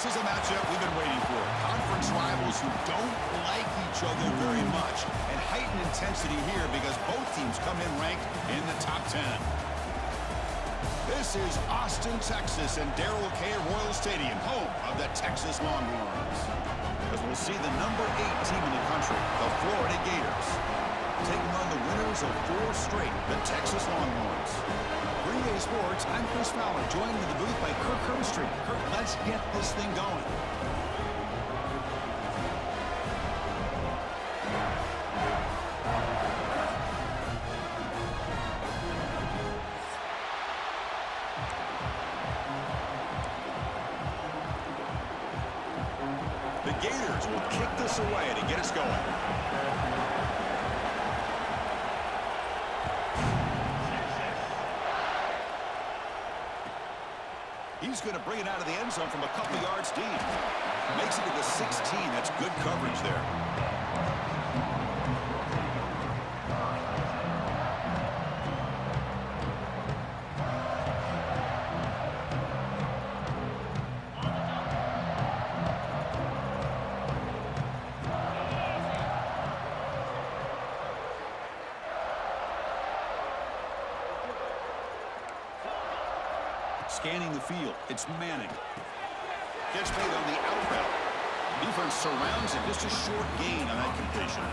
This is a matchup we've been waiting for. Conference rivals who don't like each other very much. And heightened intensity here because both teams come in ranked in the top 10. This is Austin, Texas, and Darrell K. Royal Stadium, home of the Texas Longhorns. As we'll see the number 8 team in the country, the Florida Gators, taking on the winners of 4 straight, the Texas Longhorns. Green Bay Sports, I'm Chris Fowler, joined in the booth by Kirk Herbstreit. Kirk, let's get this thing going. The Gators will kick this away to get us going. He's going to bring it out of the end zone from a couple yards deep. Makes it to the 16. That's good coverage there. Scanning the field, it's Manning. Catch made on the out route. Defense surrounds it, just a short gain on that completion.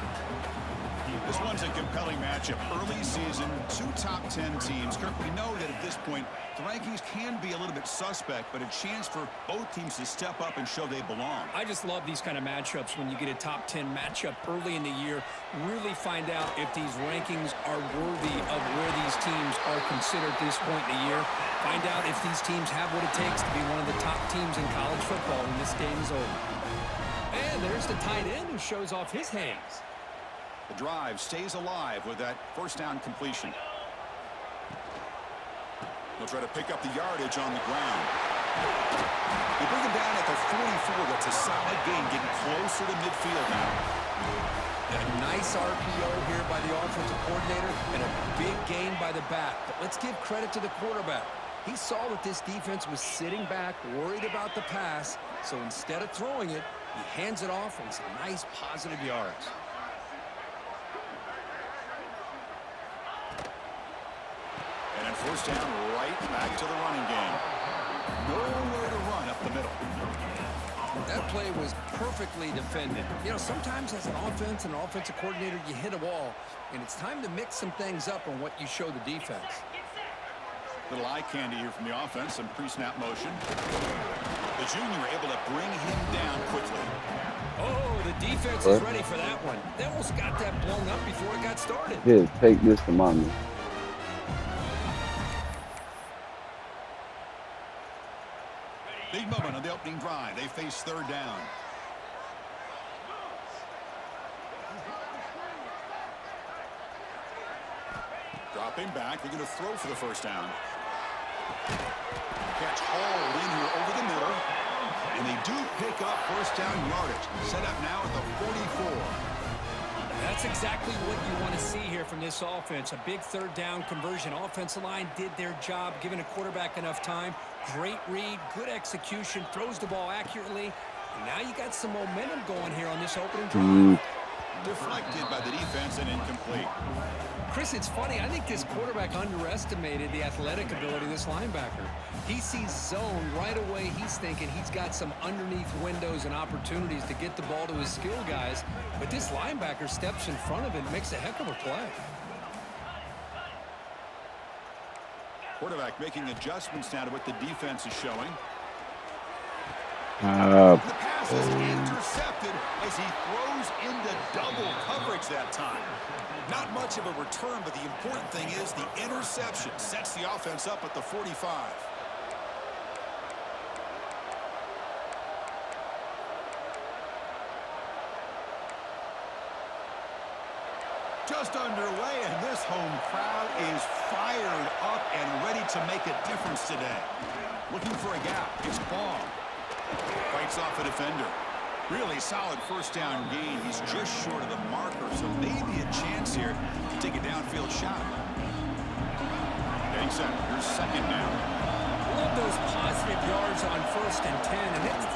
This one's a compelling matchup. Early season, 2 top 10 teams. Kirk, we know that at this point, the rankings can be a little bit suspect, but a chance for both teams to step up and show they belong. I just love these kind of matchups when you get a top 10 matchup early in the year. Really find out if these rankings are worthy of where these teams are considered at this point in the year. Find out if these teams have what it takes to be one of the top teams in college football when this game is over. And there's the tight end who shows off his hands. The drive stays alive with that first down completion. They'll try to pick up the yardage on the ground. They bring him down at the 44. That's a solid gain, getting closer to midfield now. A nice RPO here by the offensive coordinator and a big gain by the back. But let's give credit to the quarterback. He saw that this defense was sitting back, worried about the pass. So instead of throwing it, he hands it off and some nice positive yards. And then first down, right back to the running game. Nowhere to run up the middle. That play was perfectly defended. You know, sometimes as an offense and an offensive coordinator, you hit a wall, and it's time to mix some things up on what you show the defense. Little eye candy here from the offense, some pre-snap motion. The junior able to bring him down quickly. Oh, the defense is ready for that one. They almost got that blown up before it got started. Here, take this to mommy. Big moment on the opening drive. They face third down. Dropping back. They're going to throw for the first down. Catch hauled in here over the middle. And they do pick up first down yardage. Set up now at the 44. That's exactly what you want to see here from this offense. A big third down conversion. Offensive line did their job, giving a quarterback enough time. Great read, good execution, throws the ball accurately. And now you got some momentum going here on this opening drive. Deflected by the defense and incomplete. Chris, it's funny. I think this quarterback underestimated the athletic ability of this linebacker. He sees zone right away. He's thinking he's got some underneath windows and opportunities to get the ball to his skill guys. But this linebacker steps in front of it and makes a heck of a play. Quarterback making adjustments now to what the defense is showing. Uh, The pass is intercepted as he throws into double coverage that time. Not much of a return, but the important thing is the interception sets the offense up at the 45. Just underway, and this home crowd is fired up and ready to make a difference today. Looking for a gap. It's Baum. Fights off a defender. Really solid first down gain. He's just short of the marker, so maybe a chance here to take a downfield shot. Getting set. Here's second down. Love those positive yards on 1st and 10, and it's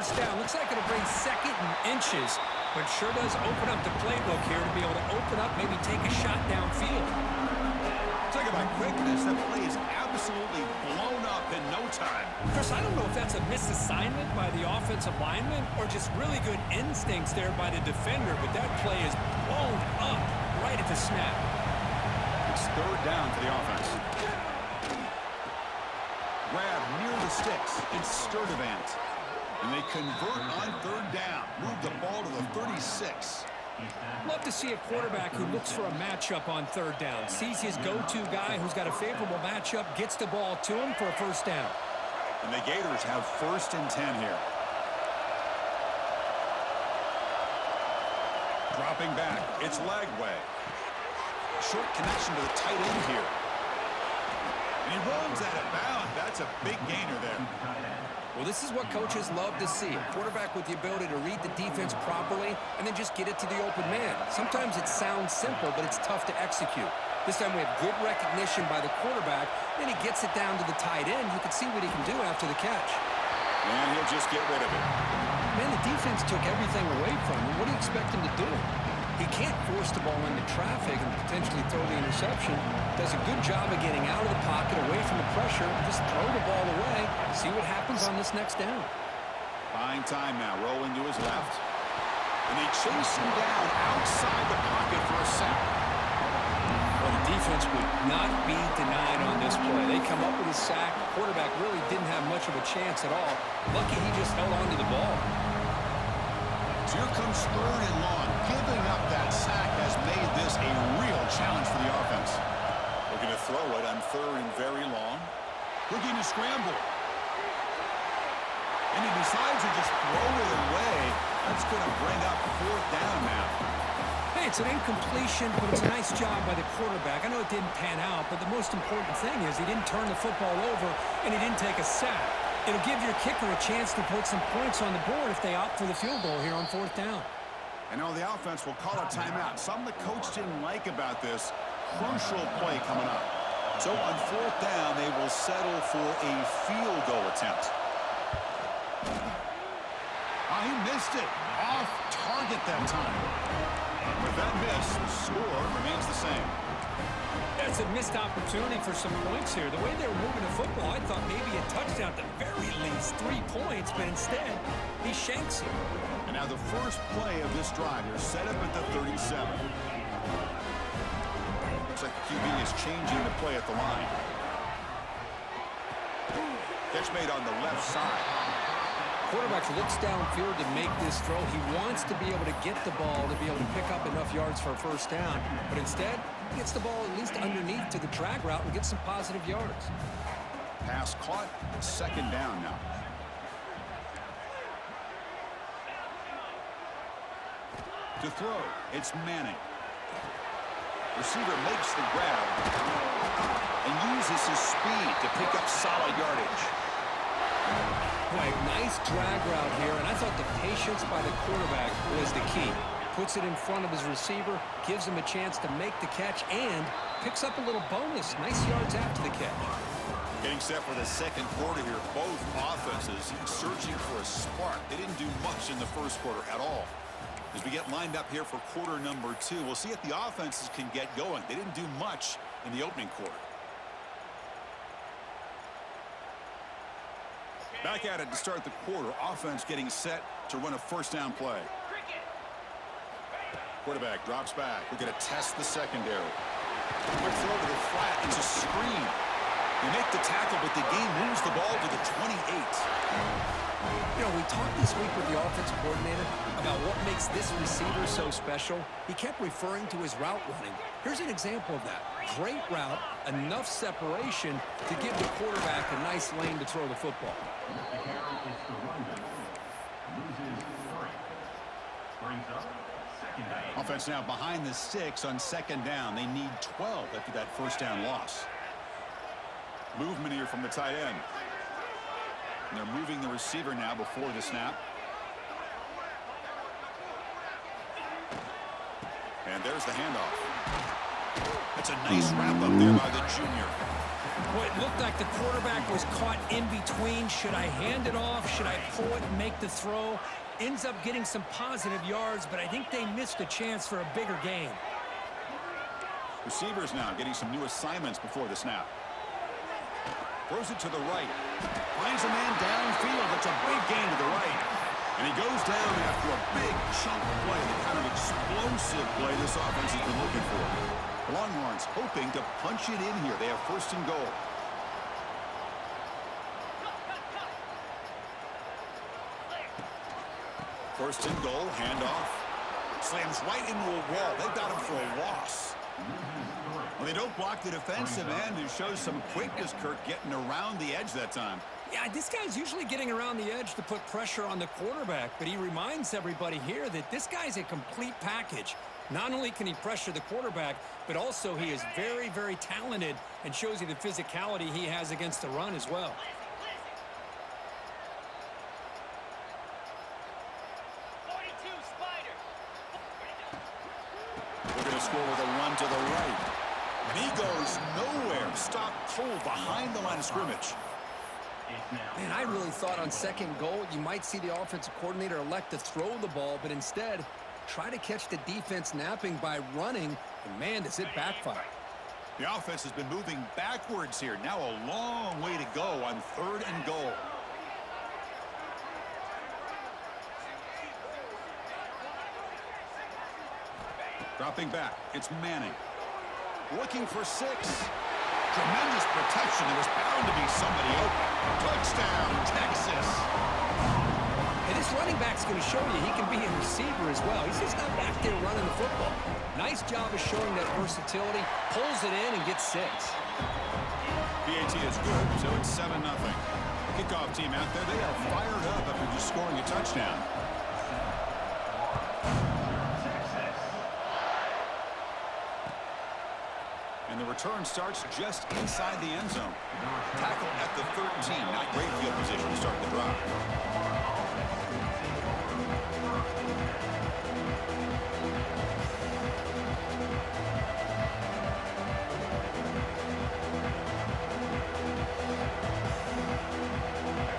first down. Looks like it'll bring second and inches, but sure does open up the playbook here to be able to open up, maybe take a shot downfield. Talk about quickness. That play is absolutely blown up in no time. Chris, I don't know if that's a misassignment by the offensive lineman or just really good instincts there by the defender, but that play is blown up right at the snap. It's third down for the offense. Grab near the sticks. It's Sturdivant. And they convert on third down. Move the ball to the 36. Love to see a quarterback who looks for a matchup on third down. Sees his go-to guy who's got a favorable matchup, gets the ball to him for a first down. And the Gators have 1st and 10 here. Dropping back. It's Lagway. Short connection to the tight end here. And he rolls out of bounds. That's a big gainer there. Well, this is what coaches love to see. A quarterback with the ability to read the defense properly and then just get it to the open man. Sometimes it sounds simple, but it's tough to execute. This time we have good recognition by the quarterback. Then he gets it down to the tight end. You can see what he can do after the catch. And he'll just get rid of it. Man, the defense took everything away from him. What do you expect him to do? He can't force the ball into traffic and potentially throw the interception. Does a good job of getting out of the pocket, away from the pressure, and just throw the ball away. See what happens on this next down. Buying time now, rolling to his left. And they chase him down outside the pocket for a sack. Well, the defense would not be denied on this play. They come up with a sack. The quarterback really didn't have much of a chance at all. Lucky he just held on to the ball. So here comes third and long. Giving up that sack has made this a real challenge for the offense. Looking to throw it on third and very long. Looking to scramble. And he decides to just throw it away. That's going to bring up 4th down now. Hey, it's an incompletion, but it's a nice job by the quarterback. I know it didn't pan out, but the most important thing is he didn't turn the football over and he didn't take a sack. It'll give your kicker a chance to put some points on the board if they opt for the field goal here on 4th down. And now the offense will call a timeout. Something the coach didn't like about this. Crucial play coming up. So on 4th down, they will settle for a field goal attempt. He missed it. Off target that time. With that miss, the score remains the same. It's a missed opportunity for some points here. The way they were moving the football, I thought maybe a touchdown at the very least, 3 points, but instead, he shanks it. And now the first play of this drive here, set up at the 37. Looks like the QB is changing the play at the line. Catch made on the left side. Quarterback looks downfield to make this throw. He wants to be able to get the ball to be able to pick up enough yards for a first down. But instead, he gets the ball at least underneath to the drag route and gets some positive yards. Pass caught. 2nd down now. To throw, it's Manning. Receiver makes the grab and uses his speed to pick up solid yardage. Boy, nice drag route here, and I thought the patience by the quarterback was the key. Puts it in front of his receiver, gives him a chance to make the catch, and picks up a little bonus. Nice yards after the catch. Getting set for the second quarter here. Both offenses searching for a spark. They didn't do much in the first quarter at all. As we get lined up here for quarter number 2, we'll see if the offenses can get going. They didn't do much in the opening quarter. Back at it to start the quarter. Offense getting set to run a first down play. Quarterback drops back. We're going to test the secondary. Quick throw to the flat. It's a screen. They make the tackle, but the game moves the ball to the 28. You know, we talked this week with the offensive coordinator about what makes this receiver so special. He kept referring to his route running. Here's an example of that. Great route, enough separation to give the quarterback a nice lane to throw the football. Offense now behind the 6 on 2nd down. They need 12 after that first down loss. Movement here from the tight end. And they're moving the receiver now before the snap. And there's the handoff. That's a nice wrap up there by the junior. Well, it looked like the quarterback was caught in between. Should I hand it off? Should I pull it and make the throw? Ends up getting some positive yards, but I think they missed a chance for a bigger gain. Receivers now getting some new assignments before the snap. Throws it to the right. Finds a man downfield. It's a big gain to the right. And he goes down after a big chunk play, the kind of explosive play this offense has been looking for. The Longhorns hoping to punch it in here. They have first and goal. First and goal, handoff. Slams right into a wall. They've got him for a loss. Well, they don't block the defensive end, who shows some quickness, Kirk, getting around the edge that time. Yeah, this guy's usually getting around the edge to put pressure on the quarterback, but he reminds everybody here that this guy's a complete package. Not only can he pressure the quarterback, but also he is very, very talented and shows you the physicality he has against the run as well. We're going to score with a run to the right. And he goes nowhere. Stopped cold behind the line of scrimmage. Man, I really thought on second goal you might see the offensive coordinator elect to throw the ball, but instead try to catch the defense napping by running, and man, does it backfire. The offense has been moving backwards here. Now a long way to go on third and goal. Dropping back, it's Manning. Looking for 6. Tremendous protection. There was bound to be somebody open. Touchdown, Texas. And this running back's going to show you he can be a receiver as well. He's just not back there running the football. Nice job of showing that versatility. Pulls it in and gets 6. PAT is good, so it's 7-0. Kickoff team out there, they are fired up after just scoring a touchdown. And the return starts just inside the end zone. Tackle at the 13. Not great field position to start the drive.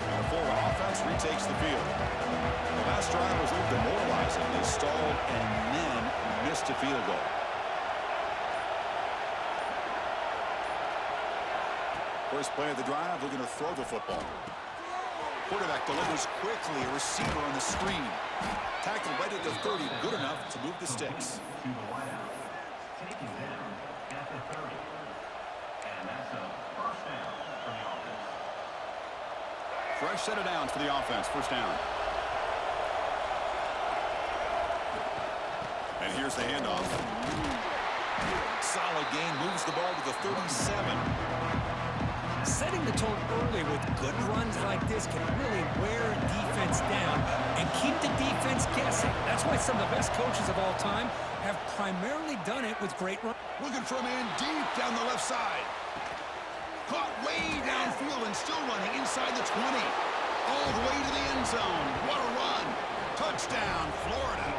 And the Florida offense retakes the field. The last drive was a little demoralizing. They stalled and then missed a field goal. First play of the drive, we're going to throw the football. Quarterback delivers quickly, a receiver on the screen. Tackle right at the 30, good enough to move the sticks. Fresh set of downs for the offense, first down. And here's the handoff. Solid gain, moves the ball to the 37. Setting the tone early with good runs like this can really wear a defense down and keep the defense guessing. That's why some of the best coaches of all time have primarily done it with great runs. Looking for a man deep down the left side. Caught way downfield and still running inside the 20. All the way to the end zone. What a run. Touchdown, Florida.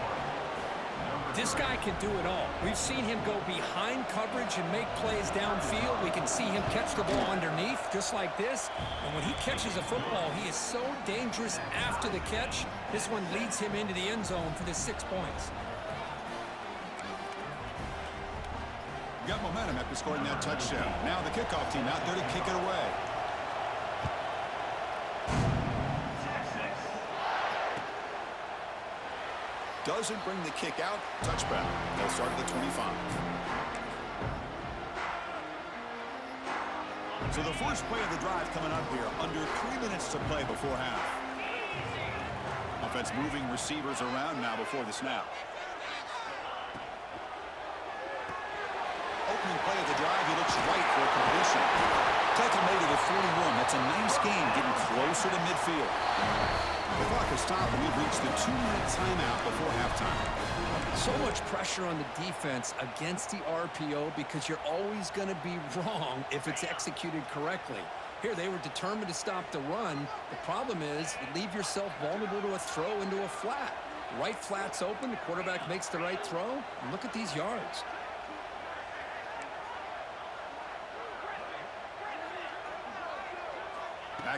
This guy can do it all. We've seen him go behind coverage and make plays downfield. We can see him catch the ball underneath, just like this. And when he catches a football, he is so dangerous after the catch. This one leads him into the end zone for the 6 points. Got momentum after scoring that touchdown. Now the kickoff team out there to kick it away. Doesn't bring the kick out. Touchback. They'll start at the 25. So the first play of the drive coming up here. Under 3 minutes to play before half. Offense moving receivers around now before the snap. Opening play of the drive. He looks right for a completion. Tackle made at the 41. That's a nice gain, getting closer to midfield. The clock has stopped, and we've reached the 2-minute timeout before halftime. So much pressure on the defense against the RPO because you're always going to be wrong if it's executed correctly. Here, they were determined to stop the run. The problem is you leave yourself vulnerable to a throw into a flat. Right flat's open, the quarterback makes the right throw, and look at these yards.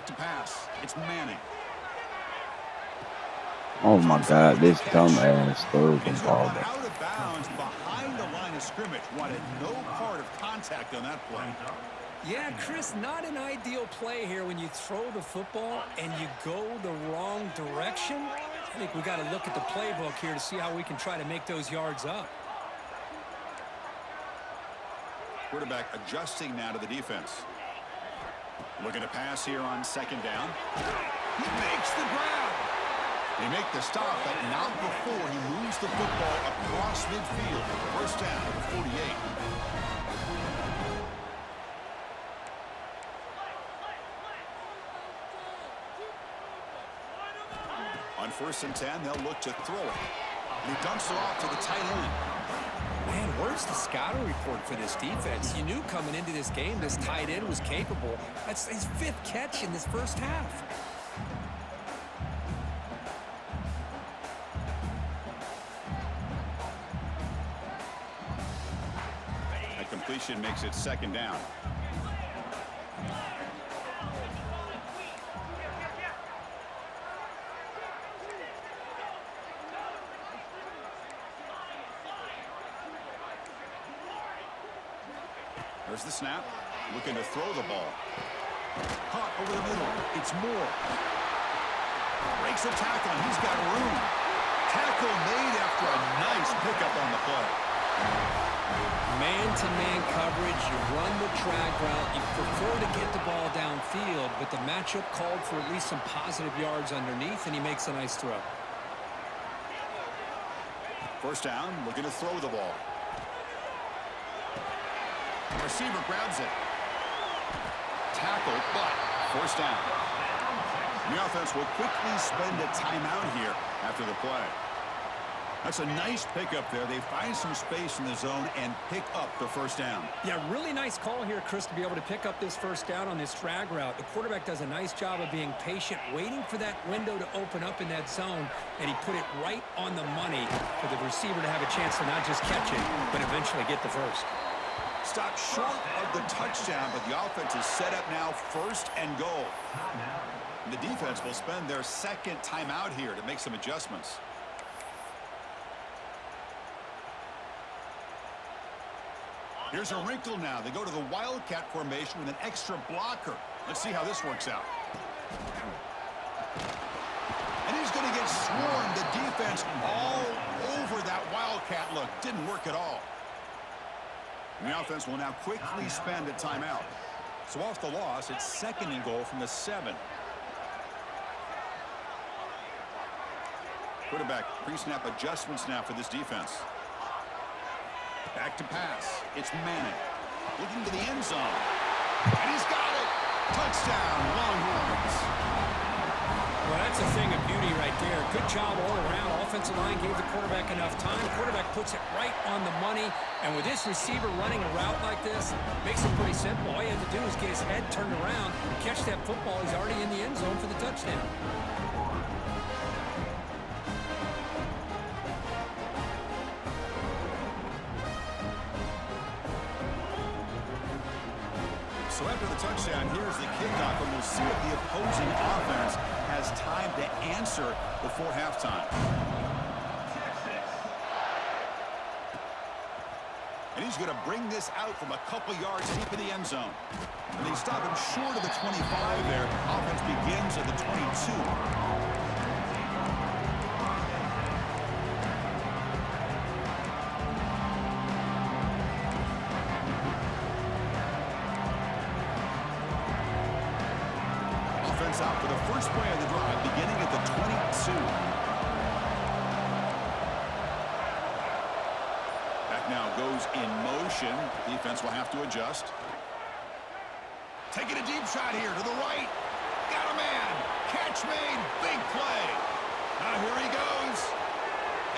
to pass. It's Manning. Oh my God, this dumbass throws the He's ball gone back. out of bounds behind the line of scrimmage. Wanted no part of contact on that play. Yeah, Chris, not an ideal play here when you throw the football and you go the wrong direction. I think we got to look at the playbook here to see how we can try to make those yards up. Quarterback adjusting now to the defense. Looking to pass here on second down. He makes the grab. They make the stop, but not before he moves the football across midfield. First down at the 48. On 1st and 10, they'll look to throw it. And he dumps it off to the tight end. Man, where's the scouting report for this defense? You knew coming into this game this tight end was capable. That's his 5th catch in this first half. That completion makes it second down. There's the snap. Looking to throw the ball. Caught over the middle. It's Moore. Breaks a tackle, and he's got room. Tackle made after a nice pickup on the play. Man-to-man coverage, you run the drag route, you prefer to get the ball downfield, but the matchup called for at least some positive yards underneath, and he makes a nice throw. First down, looking to throw the ball. Receiver grabs it. Tackled, but first down. The offense will quickly spend a timeout here after the play. That's a nice pickup there. They find some space in the zone and pick up the first down. Yeah, really nice call here, Chris, to be able to pick up this first down on this drag route. The quarterback does a nice job of being patient, waiting for that window to open up in that zone, and he put it right on the money for the receiver to have a chance to not just catch it, but eventually get the first. Stopped short of the touchdown, but the offense is set up now 1st and goal. And the defense will spend their 2nd timeout here to make some adjustments. Here's a wrinkle now. They go to the Wildcat formation with an extra blocker. Let's see how this works out. And he's going to get swarmed. The defense all over that Wildcat look. Didn't work at all. And the offense will now quickly spend a timeout. So off the loss, it's 2nd and goal from the 7. Quarterback pre-snap adjustments now for this defense. Back to pass. It's Manning. Looking to the end zone. And he's got it. Touchdown, Longhorns. Well, that's a thing of beauty right there. Good job all around. Offensive line gave the quarterback enough time. Quarterback puts it right on the money. And with this receiver running a route like this, makes it pretty simple. All you have to do is get his head turned around, catch that football. He's already in the end zone for the touchdown. So after the touchdown, here's the kickoff, and we'll see if the opposing offense has time to answer before halftime. And he's going to bring this out from a couple yards deep in the end zone. And they stop him short of the 25 there. Offense begins at the 22. Out for the first play of the drive, beginning at the 22. Back now goes in motion. Defense will have to adjust. Taking a deep shot here to the right. Got a man. Catch made. Big play. Now here he goes.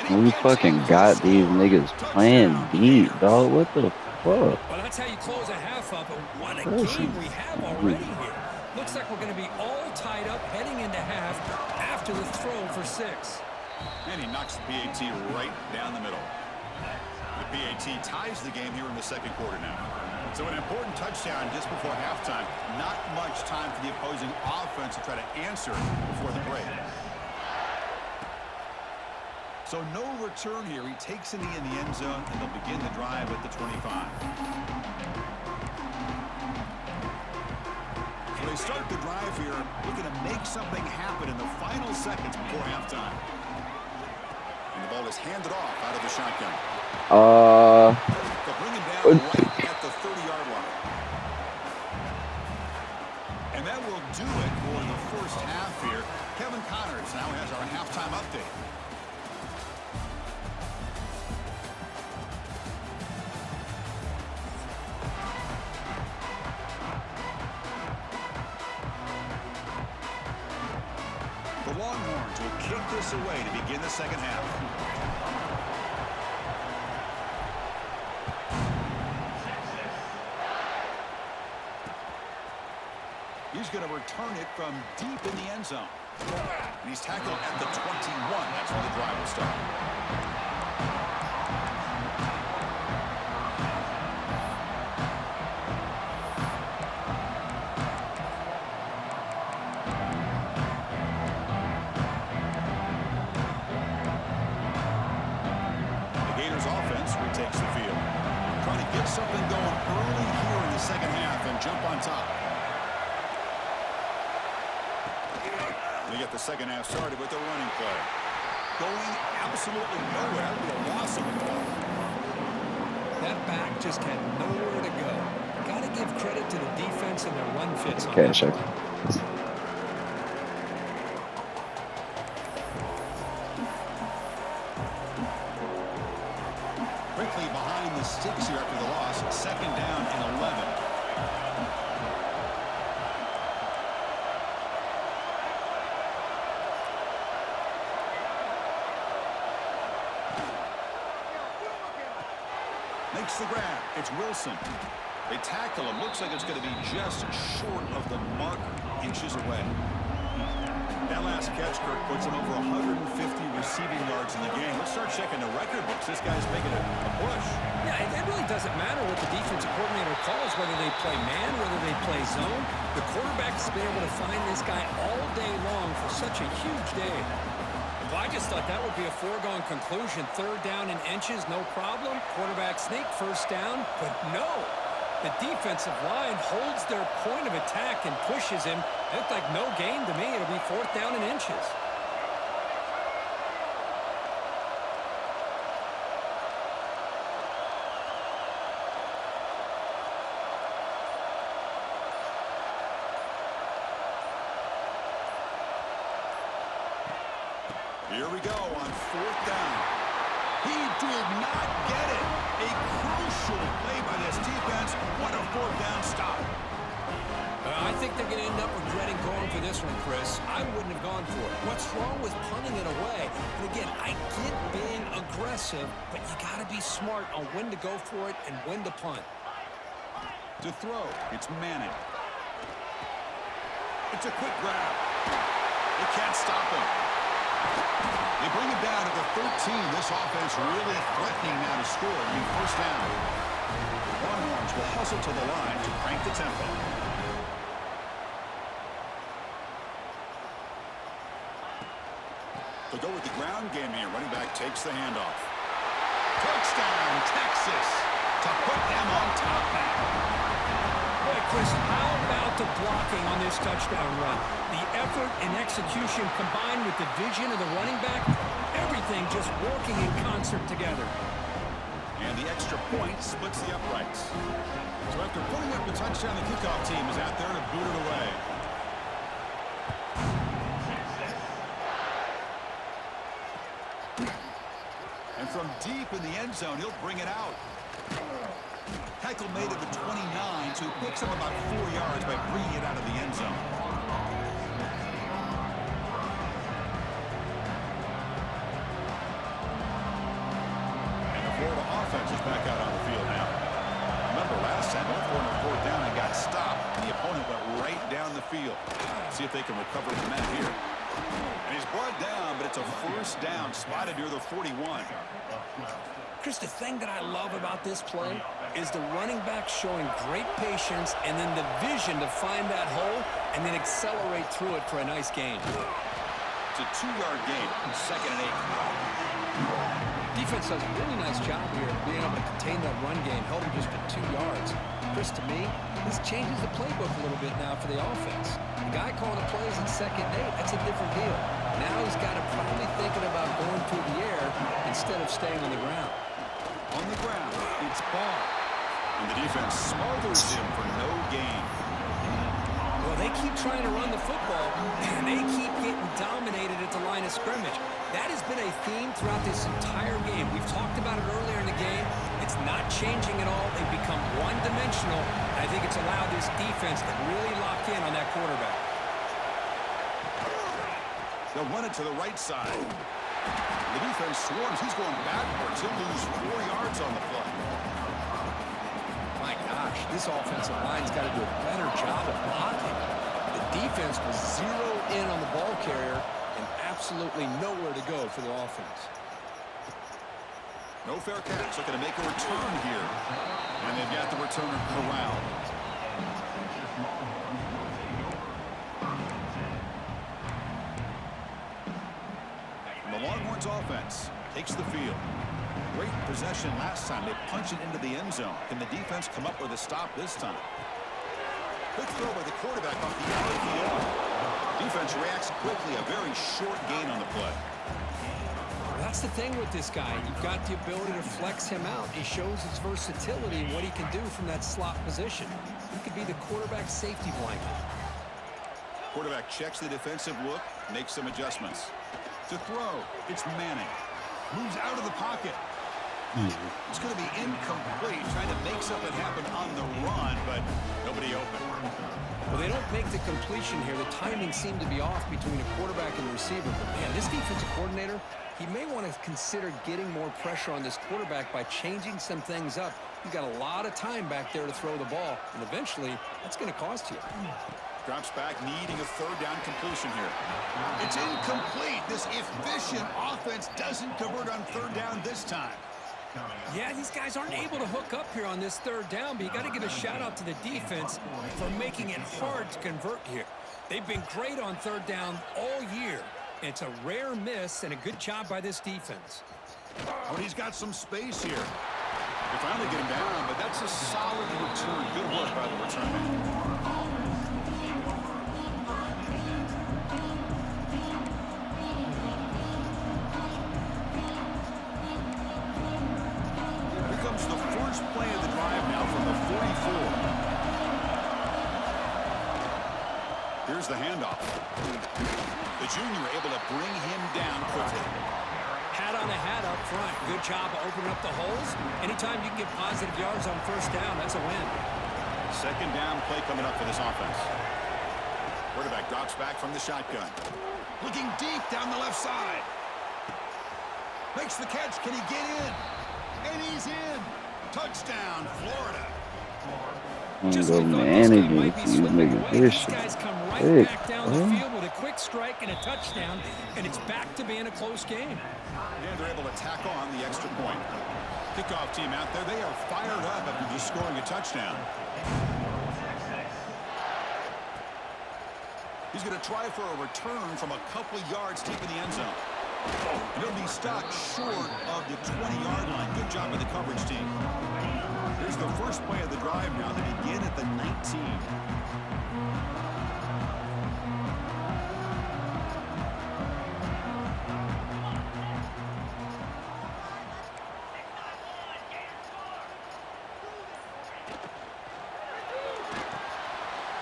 And We fucking got these niggas playing deep, dog. What the fuck? Well, that's how you close a half up. But what a game we have already here. Looks like we're going to be all tied up heading into half after the throw for 6. And he knocks the PAT right down the middle. The PAT ties the game here in the 2nd quarter now. So an important touchdown just before halftime. Not much time for the opposing offense to try to answer before the break. So no return here. He takes it in the end zone, and they'll begin the drive at the 25. So they start the drive here, looking to make something happen in the final seconds before halftime. And the ball is handed off out of the shotgun. They'll bring him down right at the 30-yard line. And that will do it for the first half here. Kevin Connors now has our halftime update. The Longhorns will kick this away to begin the second half. He's going to return it from deep in the end zone. And he's tackled at the 21. That's where the drive will start. The Gators offense retakes the field. Trying to get something going early here in the second half and jump on top. We get the second half started with the running play. Going absolutely nowhere. That would be a loss of the ball. That back just had nowhere to go. Got to give credit to the defense and their run fits on Okay, that sure. play. Quickly behind the sticks here after the loss. Second down and 11. Makes the grab. It's Wilson. They tackle him. Looks like it's going to be just short of the mark, inches away. That last catch, Kirk, puts him over 150 receiving yards in the game. Let's start checking the record books. This guy's making a push. Yeah, it really doesn't matter what the defensive coordinator calls, whether they play man, whether they play zone. The quarterback has been able to find this guy all day long for such a huge day. Well, I just thought that would be a foregone conclusion. Third down in inches, no problem. Quarterback sneak, first down, but no. The defensive line holds their point of attack and pushes him. It looked like no gain to me. It'll be fourth down in inches. Here we go on fourth down. He did not get it. A crucial play by this defense. What a fourth down stop. I think they're going to end up regretting going for this one, Chris. I wouldn't have gone for it. What's wrong with punting it away? And again, I get being aggressive, but you got to be smart on when to go for it and when to punt. To throw, it's Manning. It's a quick grab. They can't stop him. They bring it down to the 13. This offense really threatening now to score. It'll be first down. Longhorns will hustle to the line to crank the tempo. They'll go with the ground game here. Running back takes the handoff. Touchdown, Texas, to put them on top now. Boy, Chris, how about the blocking on this touchdown run? The effort and execution combined with the vision of the running back, everything just working in concert together. And the extra point splits the uprights. So after putting up the touchdown, the kickoff team is out there to boot it away. And from deep in the end zone, he'll bring it out. Tackle made at the 29, so he picks up about 4 yards by bringing it out of the end zone. And the Florida offense is back out on the field now. Remember, last time, all four on the fourth down, and got stopped, and the opponent went right down the field. See if they can recover from that here. And he's brought down, but it's a first down spotted near the 41. Chris, the thing that I love about this play is the running back showing great patience and then the vision to find that hole and then accelerate through it for a nice gain. It's a 2-yard gain, 2nd and 8. Defense does a really nice job here of being able to contain that run game, held him just for 2 yards. Chris, to me, this changes the playbook a little bit now for the offense. The guy calling the plays at 2nd and 8, that's a different deal. Now he's got to probably thinking about going through the air instead of staying on the ground. On the ground, it's Barr. And the defense smothers him for no gain. Well, they keep trying to run the football, and they keep getting dominated at the line of scrimmage. That has been a theme throughout this entire game. We've talked about it earlier in the game. It's not changing at all. They've become one-dimensional, and I think it's allowed this defense to really lock in on that quarterback. They'll run it to the right side. The defense swarms. He's going backwards. He'll lose 4 yards on the play. My gosh, this offensive line's got to do a better job of blocking. The defense was zero in on the ball carrier and absolutely nowhere to go for the offense. No fair catch. Looking to make a return here. And they've got the returner corralled. And the Longhorns offense takes the field. Great possession last time. They punch it into the end zone. Can the defense come up with a stop this time? Quick throw by the quarterback off the RPO. Defense reacts quickly. A very short gain on the play. That's the thing with this guy. You've got the ability to flex him out. He shows his versatility and what he can do from that slot position. He could be the quarterback safety blanket. Quarterback checks the defensive look, makes some adjustments. To throw, it's Manning. Moves out of the pocket. It's going to be incomplete, trying to make something happen on the run, but nobody open. Well, they don't make the completion here. The timing seemed to be off between a quarterback and the receiver. But, man, this defensive coordinator, he may want to consider getting more pressure on this quarterback by changing some things up. You've got a lot of time back there to throw the ball, and eventually that's going to cost you. Drops back, needing a 3rd down completion here. It's incomplete. This efficient offense doesn't convert on 3rd down this time. Yeah, these guys aren't able to hook up here on this 3rd down, but you got to give a shout-out to the defense for making it hard to convert here. They've been great on 3rd down all year. It's a rare miss and a good job by this defense. Oh, and he's got some space here. They finally get him down, but that's a solid return. Good work by the return man. The first play of the drive now from the 44. Here's the handoff. The junior able to bring him down quickly. Hat on a hat up front. Good job of opening up the holes. Anytime you can get positive yards on 1st down, that's a win. 2nd down play coming up for this offense. Quarterback drops back from the shotgun. Looking deep down the left side. Makes the catch. Can he get in? And he's in. Touchdown, Florida. Just go when you thought this guy might be managing slipping these away, niggas. these guys come right Hey, back down the field with a quick strike and a touchdown, and it's back to being a close game. And they're able to tack on the extra point. Kickoff team out there, they are fired up after just scoring a touchdown. He's going to try for a return from a couple yards deep in the end zone. And it'll be stopped short of the 20-yard line. Good job by the coverage team. Here's the first play of the drive now. They begin at the 19.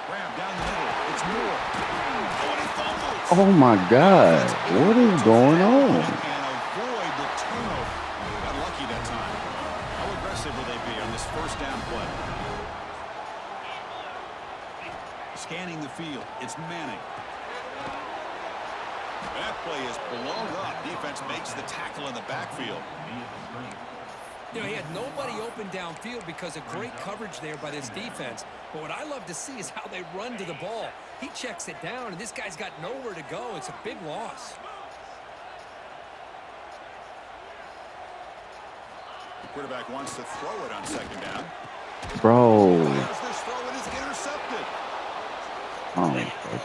Grab down the middle. It's Moore. Oh, and he fumbles. Oh my God, what is going on? And avoid the turnover. Got lucky that time. How aggressive will they be on this 1st down play? Scanning the field. It's Manning. That play is blown up. Defense makes the tackle in the backfield. You know, he had nobody open downfield because of great coverage there by this defense. But what I love to see is how they run to the ball. He checks it down, and this guy's got nowhere to go. It's a big loss. Quarterback wants to throw it on second down. Bro. Fires this throw and is intercepted. Oh, my God.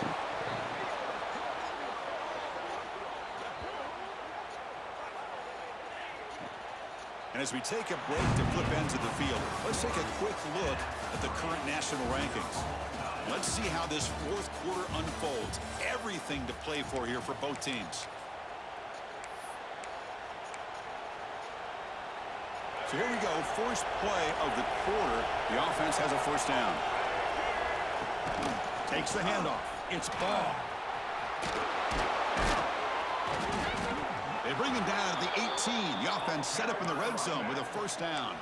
And as we take a break to flip ends of the field, let's take a quick look at the current national rankings. Let's see how this fourth quarter unfolds. Everything to play for here for both teams. So here we go, first play of the quarter. The offense has a first down. Takes the handoff. It's ball. They bring him down at the 18. The offense set up in the red zone with a first down.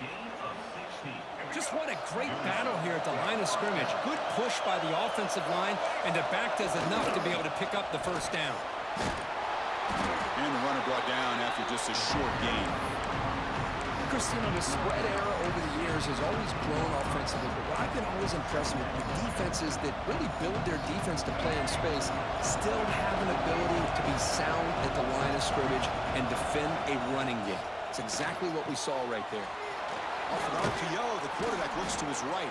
Just what a great battle here at the line of scrimmage. Good push by the offensive line, and the back does enough to be able to pick up the first down. And the runner brought down after just a short gain. Christian, the spread era over the years has always grown offensively, but what I've been always impressed with defenses that really build their defense to play in space still have an ability to be sound at the line of scrimmage and defend a running game. It's exactly what we saw right there. Off an RPO, the quarterback looks to his right.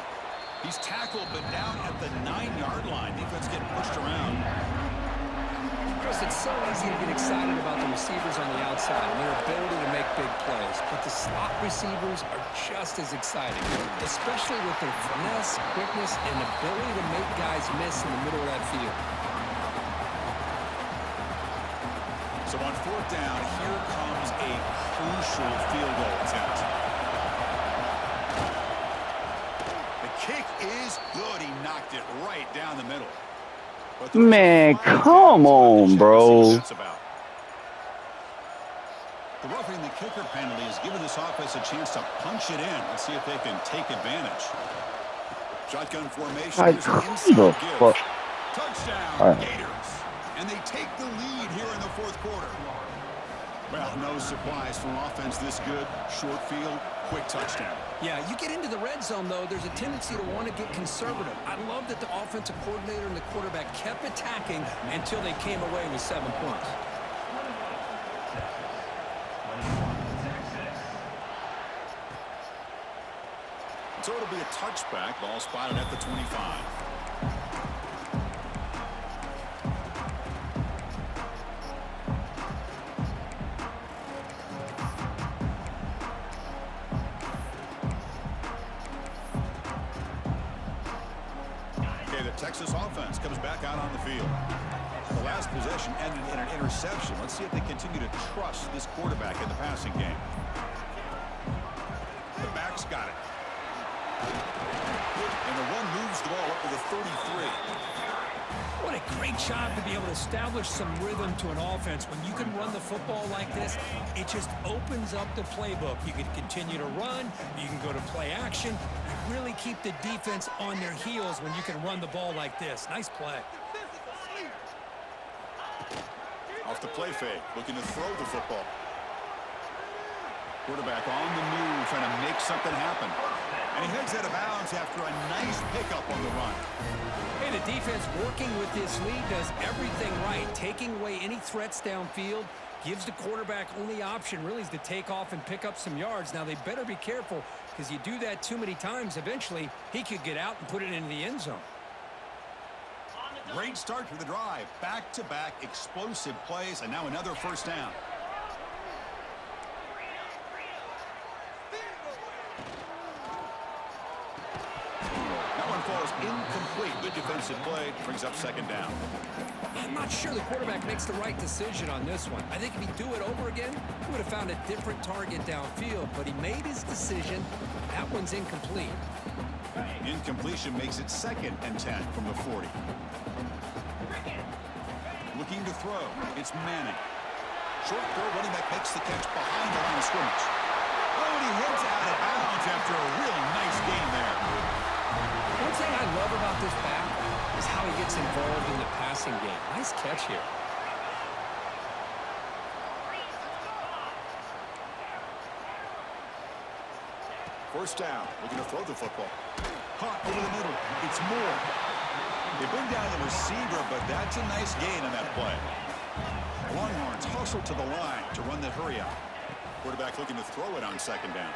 He's tackled, but down at the 9-yard line. Defense getting pushed around. Chris, it's so easy to get excited about the receivers on the outside and their ability to make big plays, but the slot receivers are just as exciting, especially with their finesse, quickness, and ability to make guys miss in the middle of that field. So on fourth down, here comes a crucial field goal attempt. The kick is good. He knocked it right down the middle. Man, come on, bro. The roughing the kicker penalty has given this offense a chance to punch it in. Let's see if they can take advantage. Shotgun formation. Touchdown, Gators. And they take the lead here in the fourth quarter. Well, no surprise from offense this good. Short field, quick touchdown. Yeah, you get into the red zone, though, there's a tendency to want to get conservative. I love that the offensive coordinator and the quarterback kept attacking until they came away with 7 points. So it'll be a touchback. Ball spotted at the 25. Texas offense comes back out on the field. The last possession ended in an interception. Let's see if they continue to trust this quarterback in the passing game. The back's got it. And the run moves the ball up to the 33. What a great job to be able to establish some rhythm to an offense. When you can run the football like this, it just opens up the playbook. You can continue to run. You can go to play action. You really keep the defense on their heels when you can run the ball like this. Nice play. Off the play fake, looking to throw the football. Quarterback on the move, trying to make something happen. And he heads out of bounds after a nice pickup on the run. Hey, the defense working with this lead does everything right. Taking away any threats downfield gives the quarterback only option really is to take off and pick up some yards. Now, they better be careful because you do that too many times, eventually he could get out and put it into the end zone. Great start to the drive. Back-to-back explosive plays, and now another first down. Falls incomplete. Good defensive play. Brings up second down. I'm not sure the quarterback makes the right decision on this one. I think if he'd do it over again, he would have found a different target downfield, but he made his decision. That one's incomplete. Incompletion makes it 2nd and 10 from the 40. Looking to throw. It's Manning. Short throw. Running back makes the catch behind the line of scrimmage. Oh, and he heads out of bounds after a real nice gain there. One thing I love about this back is how he gets involved in the passing game. Nice catch here. First down, looking to throw the football. Caught over the middle. It's Moore. They bring down the receiver, but that's a nice gain on that play. Longhorns hustle to the line to run the hurry out. Quarterback looking to throw it on second down.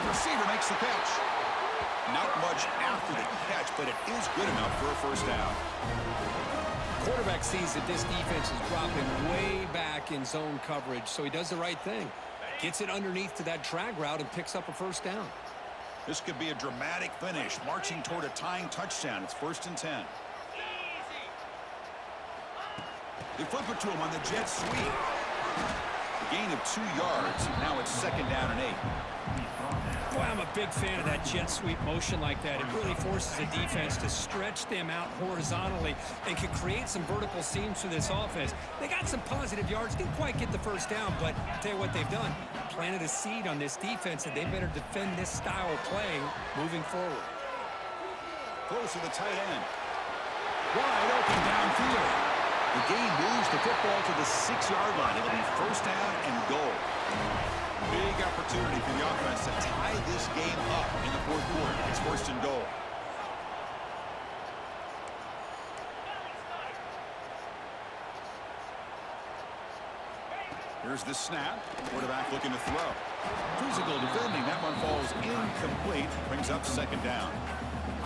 The receiver makes the catch. Not much after the catch, but it is good enough for a first down. Quarterback sees that this defense is dropping way back in zone coverage, so he does the right thing. Gets it underneath to that drag route and picks up a first down. This could be a dramatic finish, marching toward a tying touchdown. It's 1st and 10. They flip it to him on the jet sweep. A gain of 2 yards. Now it's 2nd down and 8. Boy, I'm a big fan of that jet sweep motion like that. It really forces the defense to stretch them out horizontally and can create some vertical seams for this offense. They got some positive yards. Didn't quite get the first down, but I'll tell you what they've done. Planted a seed on this defense that they better defend this style of play moving forward. Close to the tight end. Wide open downfield. The game moves the football to the 6-yard line. It'll be 1st down and goal. Big opportunity for the offense to tie this game up in the 4th quarter. It's 1st and goal. Here's the snap. Quarterback looking to throw. Physical defending. That one falls incomplete. Brings up 2nd down.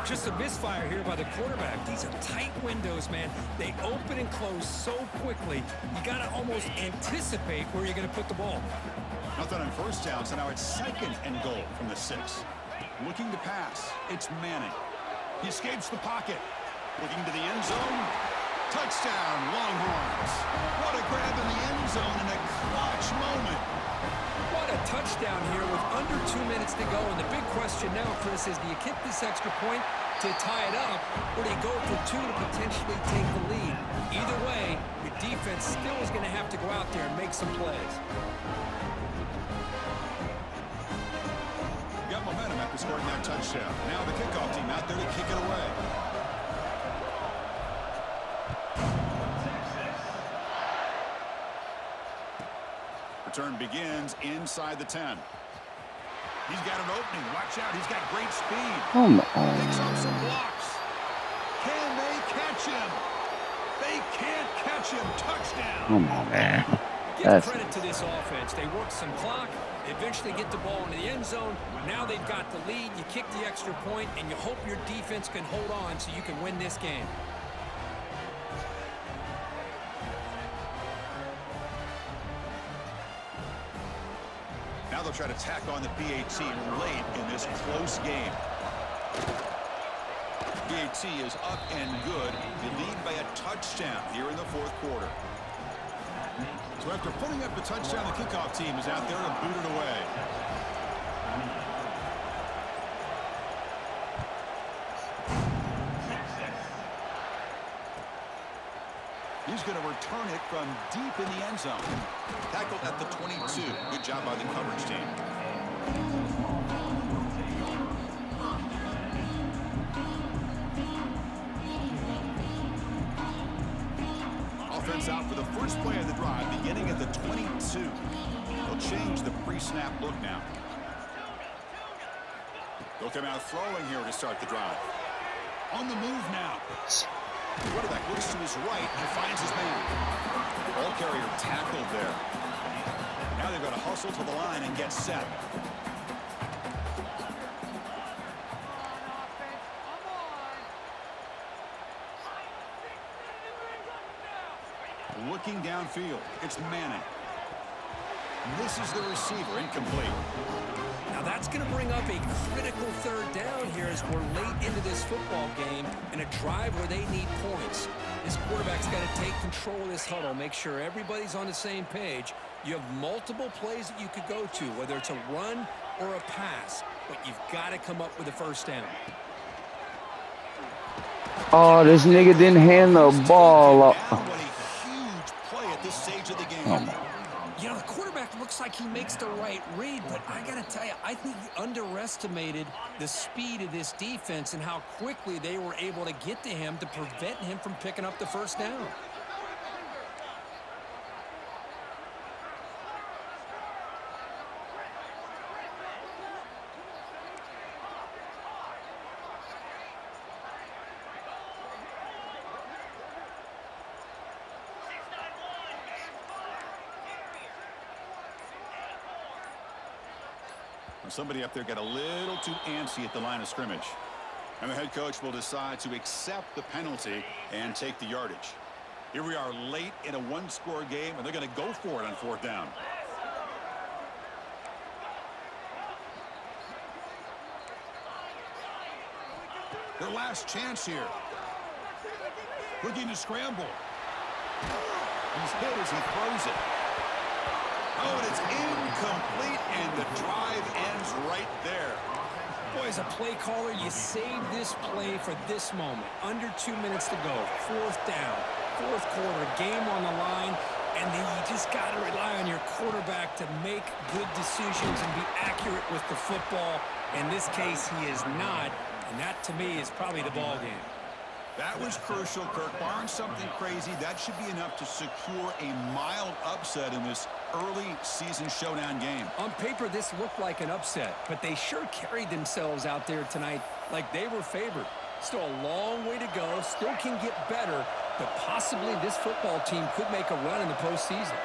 Just a misfire here by the quarterback. These are tight windows, man. They open and close so quickly. You got to almost anticipate where you're going to put the ball. Nothing on 1st down, so now it's 2nd and goal from the 6. Looking to pass. It's Manning. He escapes the pocket. Looking to the end zone. Touchdown, Longhorns. What a grab in the end zone in a clutch moment. What a touchdown here with under 2 minutes to go. And the big question now, Chris, is do you kick this extra point to tie it up, or do you go for 2 to potentially take the lead? Either way, your defense still is going to have to go out there and make some plays. Got momentum after scoring that touchdown. Now the kickoff team out there to kick it away. Return begins inside the 10. He's got an opening. Watch out. He's got great speed. Come Picks up some on. blocks. Can they catch him? They can't catch him. Touchdown. Come on, man. Give That's credit to this offense. They work some clock, eventually get the ball into the end zone. Now they've got the lead. You kick the extra point, and you hope your defense can hold on so you can win this game. Now they'll try to tack on the PAT late in this close game. PAT is up and good. You lead by a touchdown here in the 4th quarter. So after putting up the touchdown, the kickoff team is out there to boot it away. He's going to return it from deep in the end zone. Tackled at the 22. Good job by the coverage team. Offense out for the first play of the drive, beginning at the 22. They'll change the pre-snap look now. They'll come out throwing here to start the drive. On the move now. The quarterback looks to his right and finds his man. Ball carrier tackled there. Now they've got to hustle to the line and get set. Looking downfield, it's Manning. Misses the receiver, incomplete. Now that's going to bring up a critical 3rd down here as we're late into this football game in a drive where they need points. This quarterback's got to take control of this huddle, make sure everybody's on the same page. You have multiple plays that you could go to, whether it's a run or a pass, but you've got to come up with a first down. Oh, this nigga didn't hand the ball up. What a huge play at this stage of the game. Come on. You know, the quarterback looks like he makes the right read, but I got to tell you, I think he underestimated the speed of this defense and how quickly they were able to get to him to prevent him from picking up the first down. Somebody up there got a little too antsy at the line of scrimmage. And the head coach will decide to accept the penalty and take the yardage. Here we are late in a one-score game, and they're going to go for it on 4th down. Their last chance here. Looking to scramble. He's hit as he throws it. Oh, and it's incomplete, and the drive ends right there. Boy, as a play caller, you save this play for this moment. Under 2 minutes to go. 4th down. 4th quarter. Game on the line. And then you just got to rely on your quarterback to make good decisions and be accurate with the football. In this case, he is not. And that, to me, is probably the ball game. That was crucial, Kirk. Barring something crazy, that should be enough to secure a mild upset in this early season showdown game. On paper, this looked like an upset, but they sure carried themselves out there tonight like they were favored. Still a long way to go, still can get better, but possibly this football team could make a run in the postseason.